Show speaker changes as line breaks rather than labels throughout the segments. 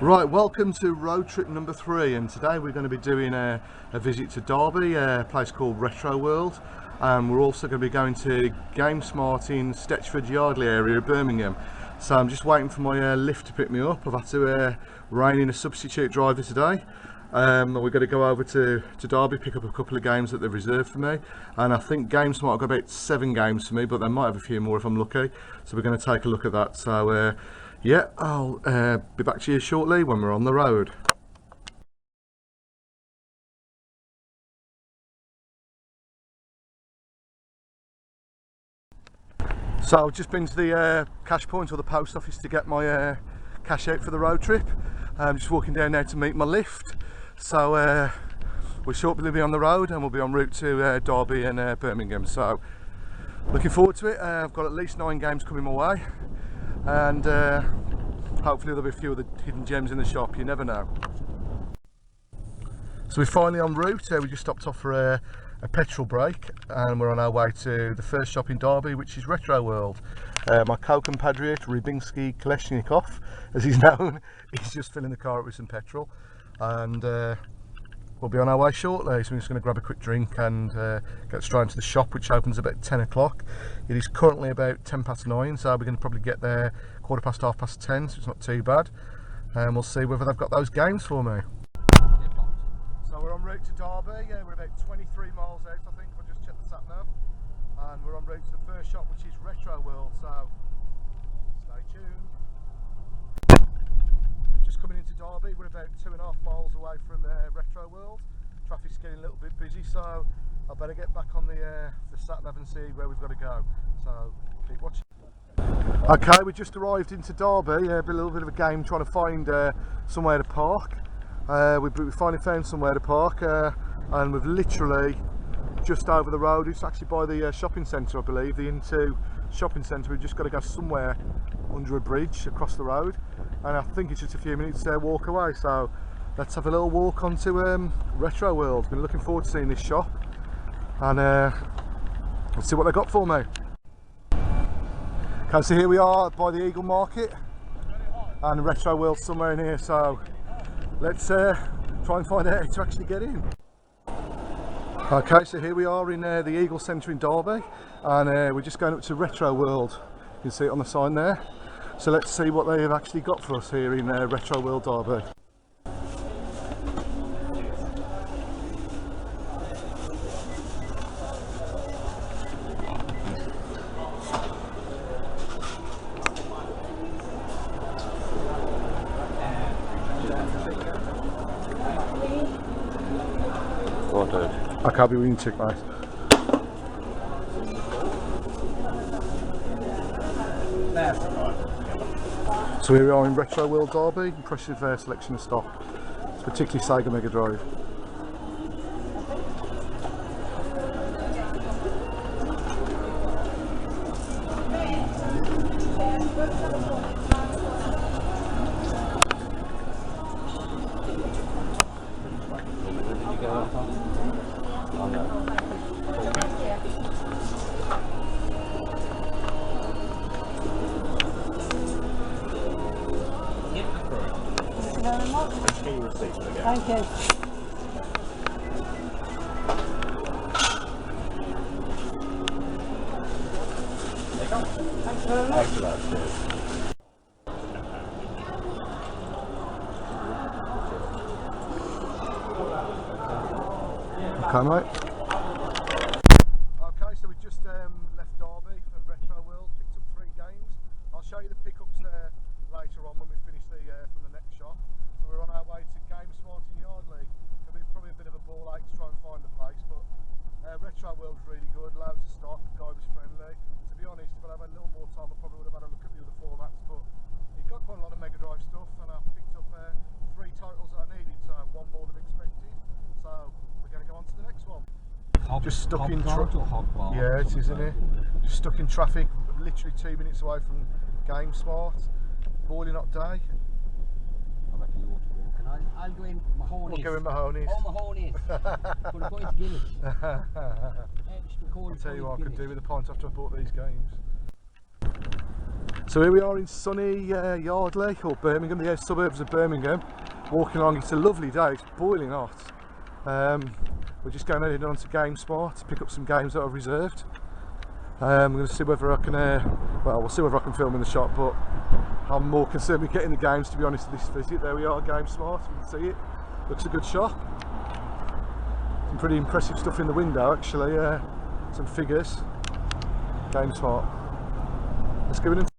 Right, welcome to road trip number 3, and today we're going to be doing a visit to Derby, a place called Retro World, and we're also going to be going to Game Smart in Stetchford Yardley area of Birmingham. So I'm just waiting for my lift to pick me up. I've had to rein in a substitute driver today. We're going to go over to Derby, pick up a couple of games that they've reserved for me, and I think Game Smart have got about 7 games for me, but they might have a few more if I'm lucky, so we're going to take a look at that. So yeah, I'll be back to you shortly when we're on the road. So I've just been to the cash point or the post office to get my cash out for the road trip. I'm just walking down now to meet my lift. So we'll shortly be on the road and we'll be en route to Derby and Birmingham. So looking forward to it. I've got at least 9 games coming my way, and hopefully there'll be a few of the hidden gems in the shop, you never know. So we're finally en route. We just stopped off for a petrol break and we're on our way to the first shop in Derby, which is Retro World. My co-compatriot Rybinski Kolesnikov, as he's known, he's just filling the car up with some petrol, and we'll be on our way shortly. So we're just going to grab a quick drink and get straight into the shop, which opens about 10 o'clock. It is currently about 9:10, so we're going to probably get there 10:15, so it's not too bad, and we'll see whether they've got those games for me. So we're en route to Derby. We're about 23 miles out, I think. We'll just check the sat nav, and we're en route to the first shop, which is Retro World. So stay tuned. Just coming into Derby, we're about 2.5 miles away from Retro World. Traffic's getting a little bit busy, so I better get back on the sat nav and see where we've got to go. So keep watching. Okay, we just arrived into Derby. A little bit of a game trying to find somewhere to park. We finally found somewhere to park, and we've literally just over the road. It's actually by the shopping centre, I believe, the Into shopping centre. We've just got to go somewhere under a bridge across the road, and I think it's just a few minutes walk away. So let's have a little walk onto Retro World. Been looking forward to seeing this shop, and let's see what they got for me. Okay, so here we are by the Eagle Market, and Retro World somewhere in here. So let's try and find out how to actually get in. Okay, so here we are in the Eagle Centre in Derby, and we're just going up to Retro World. You can see it on the sign there. So let's see what they have actually got for us here in Retro World Derby. I can't be winning too nice. So here we are in Retro World Derby. Impressive selection of stock. It's particularly Sega Mega Drive.
Thank you. Thanks very much.
Okay, mate. Okay, so we just left Derby from Retro World, picked up 3 games. I'll show you the pickups later on when we finish from the next shop. So we're on our way to Game Smart in Yardley. It'll be probably a bit of a ball ache to try and find the place, but Retro World's really good, loads of stock, the guy was friendly. To be honest, if I'd had a little more time I probably would have had a look at the other formats, but he got quite a lot of Mega Drive stuff, and I picked up 3 titles that I needed, so 1 more than expected. So we're going to go on to the next one. Just stuck in traffic. Yeah, it is, isn't it? Just stuck in traffic, literally 2 minutes away from Game Smart. Boiling hot day.
I reckon you ought to walk, and I'll go in Mahoney's.
We'll go in Mahoney's.
Oh, Mahoney's. For a pint of Guinness.
I'll tell you what I could do with a pint after I bought these games. So here we are in sunny Yardley, or Birmingham, the suburbs of Birmingham. Walking along, it's a lovely day, it's boiling hot. We're just going heading on to GameSmart to pick up some games that I've reserved. I'm going to see whether I can, well, we'll see whether I can film in the shop, but I'm more concerned with getting the games, to be honest, this visit. There we are, GameSmart, you can see it. Looks a good shop. Some pretty impressive stuff in the window, actually. Some figures. GameSmart. Let's go in and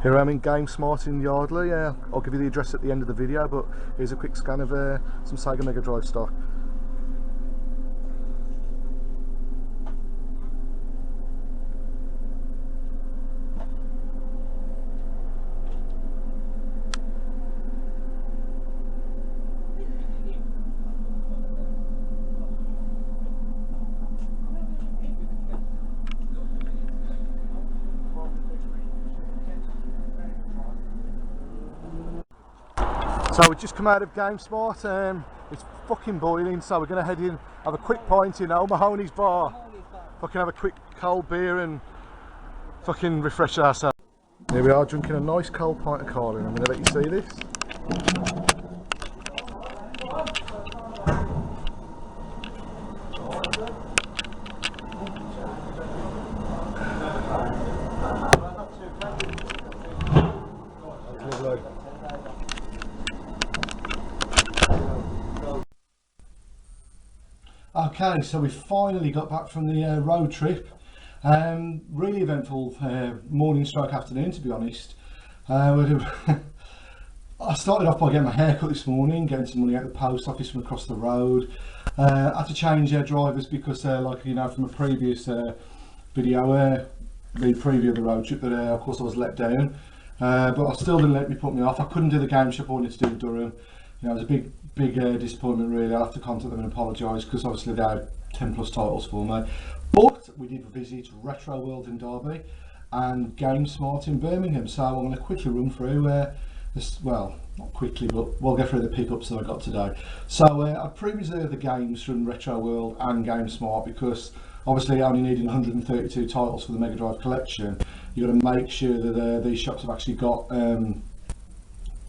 here I am in GameSmart in Yardley. I'll give you the address at the end of the video, but here's a quick scan of some Sega Mega Drive stock. So we've just come out of GameSmart. It's fucking boiling, so we're going to head in, have a quick pint in O'Mahony's bar. Fucking have a quick cold beer and fucking refresh ourselves. Here we are, drinking a nice cold pint of Carling. I'm going to let you see this. Okay, so we finally got back from the road trip. Really eventful morning stroke afternoon, to be honest. I started off by getting my hair cut this morning, getting some money out of the post office from across the road. I had to change drivers because, like you know from a previous video, the preview of the road trip, that of course I was let down. But I still didn't let me put me off. I couldn't do the game shop I wanted to do in Durham. You know, it was a big disappointment really. I have to contact them and apologise because obviously they had 10 plus titles for me. But we did visit Retro World in Derby and GameSmart in Birmingham. So I'm going to quickly run through this, well, not quickly, but we'll go through the pickups that I got today. So I pre-reserved the games from Retro World and GameSmart because obviously only needing 132 titles for the Mega Drive collection. You've got to make sure that these shops have actually got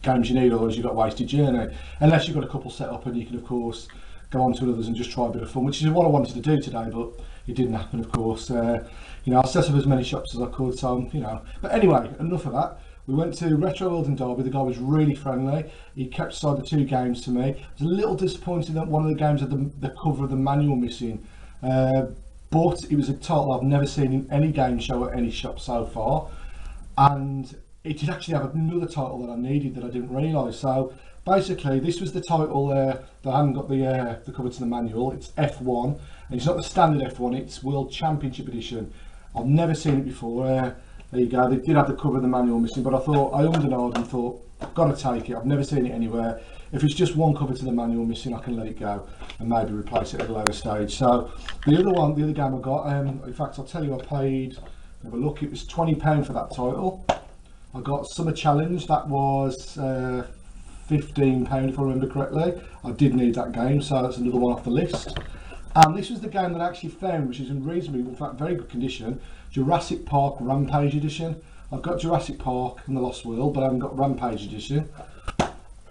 games you need, otherwise you've got a wasted journey. Unless you've got a couple set up and you can of course go on to others and just try a bit of fun, which is what I wanted to do today, but it didn't happen of course. You know, I set up as many shops as I could, so you know. But anyway, enough of that. We went to Retro World in Derby. The guy was really friendly. He kept aside the two games to me. I was a little disappointed that one of the games had the cover of the manual missing, but it was a title I've never seen in any game show at any shop so far, and it did actually have another title that I needed that I didn't realise. So basically this was the title that I hadn't got the cover to the manual. It's F1, and it's not the standard F1, it's World Championship Edition. I've never seen it before. There you go, they did have the cover of the manual missing, but I thought, I ummed and ahed and thought, I've got to take it. I've never seen it anywhere. If it's just one cover to the manual missing, I can let it go and maybe replace it at a later stage. So the other game I got, in fact I'll tell you, I paid, have a look, it was £20 for that title. I got Summer Challenge, that was £15 if I remember correctly. I did need that game, so that's another one off the list. And this was the game that I actually found, which is in reasonably, in fact very good condition, Jurassic Park Rampage Edition. I've got Jurassic Park and the Lost World, but I haven't got Rampage Edition.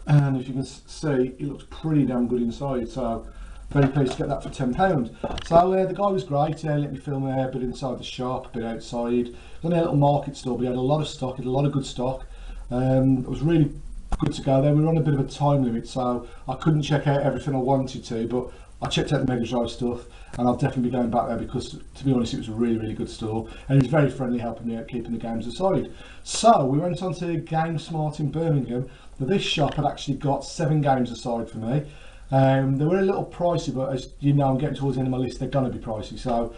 And as you can see, it looks pretty damn good inside, so very pleased to get that for £10. So the guy was great, let me film a bit inside the shop, a bit outside. It was only a little market store, but he had a lot of stock, he had a lot of good stock. It was really good to go there. We were on a bit of a time limit, so I couldn't check out everything I wanted to, but I checked out the Mega Drive stuff, and I'll definitely be going back there because, to be honest, it was a really good store, and he was very friendly helping me out keeping the games aside. So we went on to GameSmart in Birmingham. Now, this shop had actually got 7 games aside for me. They were a little pricey, but as you know, I'm getting towards the end of my list, they're going to be pricey. So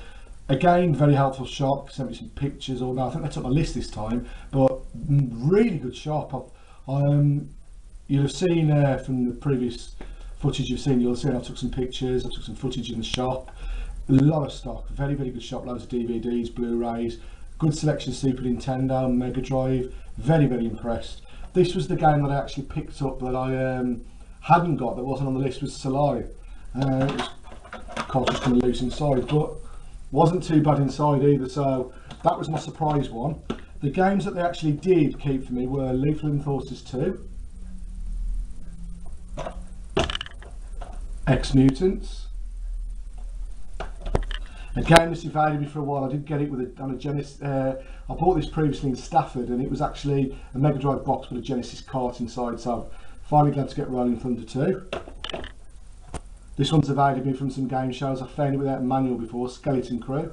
Again, very helpful shop, sent me some pictures, all that. I think they took my list this time, but really good shop. You'll have seen from the previous footage you've seen, you'll have seen I took some pictures, I took some footage in the shop. A lot of stock, very good shop, loads of DVDs, Blu-rays, good selection of Super Nintendo, Mega Drive, very impressed. This was the game that I actually picked up that I hadn't got, that wasn't on the list, was Salai. It was, of course, just kind of loose inside, but wasn't too bad inside either, so that was my surprise one. The games that they actually did keep for me were Lethal Enforcers 2, X-Mutants. A game that's evaded me for a while. I did get it with on a Genesis. I bought this previously in Stafford, and it was actually a Mega Drive box with a Genesis cart inside, so finally glad to get Rolling Thunder 2. This one's evaded me from some game shows. I found it without a manual before, Skeleton Crew.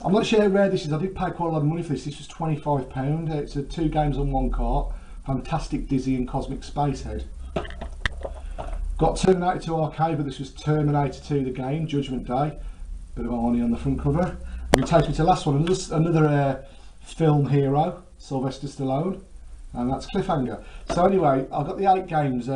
I'm not sure how rare this is. I did pay quite a lot of money for this. This was £25. It's 2 games on 1 cart. Fantastic Dizzy and Cosmic Spacehead. Got Terminator 2 Arcade, but this was Terminator 2 the game, Judgment Day. Bit of irony on the front cover. And it takes me to the last one, another film hero, Sylvester Stallone, and that's Cliffhanger. So anyway, I got the 8 games.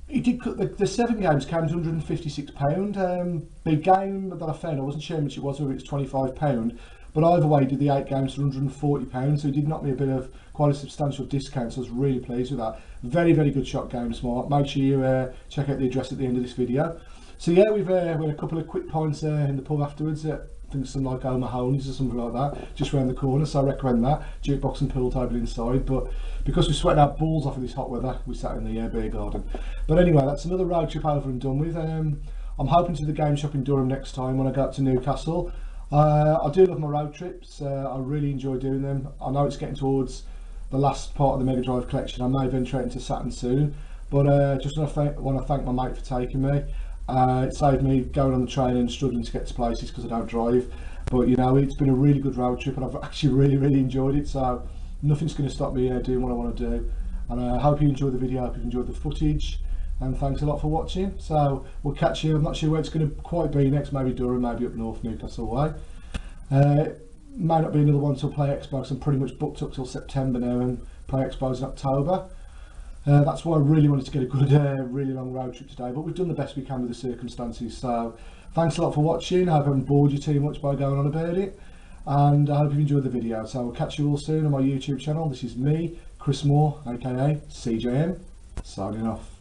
He did the 7 games came to £156. The game that I found, I wasn't sure how much it was, whether it was £25, but either way, he did the 8 games for £140, so he did knock me a bit of quite a substantial discount, so I was really pleased with that. Very good shop, Game Smart. Make sure you check out the address at the end of this video. So yeah, we had a couple of quick pints in the pub afterwards. I think some like O'Mahony's or something like that, just round the corner, so I recommend that. Jukebox and pool table inside, but because we're sweating our balls off in this hot weather, we sat in the beer garden. But anyway, that's another road trip over and done with. I'm hoping to the game shop in Durham next time when I go up to Newcastle. I do love my road trips. I really enjoy doing them. I know it's getting towards the last part of the Mega Drive collection. I may venture out into Saturn soon, but just want to thank my mate for taking me. It saved me going on the train and struggling to get to places because I don't drive. But you know, it's been a really good road trip, and I've actually really enjoyed it. So nothing's going to stop me doing what I want to do. And I hope you enjoyed the video. I hope you enjoyed the footage. And thanks a lot for watching. So we'll catch you. I'm not sure where it's going to quite be next. Maybe Durham, maybe up north, Newcastle way. May not be another one till Play Expo. I'm pretty much booked up till September now, and Play Expo's in October. That's why I really wanted to get a good, really long road trip today, but we've done the best we can with the circumstances. So thanks a lot for watching. I hope I haven't bored you too much by going on about it, and I hope you enjoyed the video. So we'll catch you all soon on my YouTube channel. This is me, Chris Moore, aka CJM, signing off.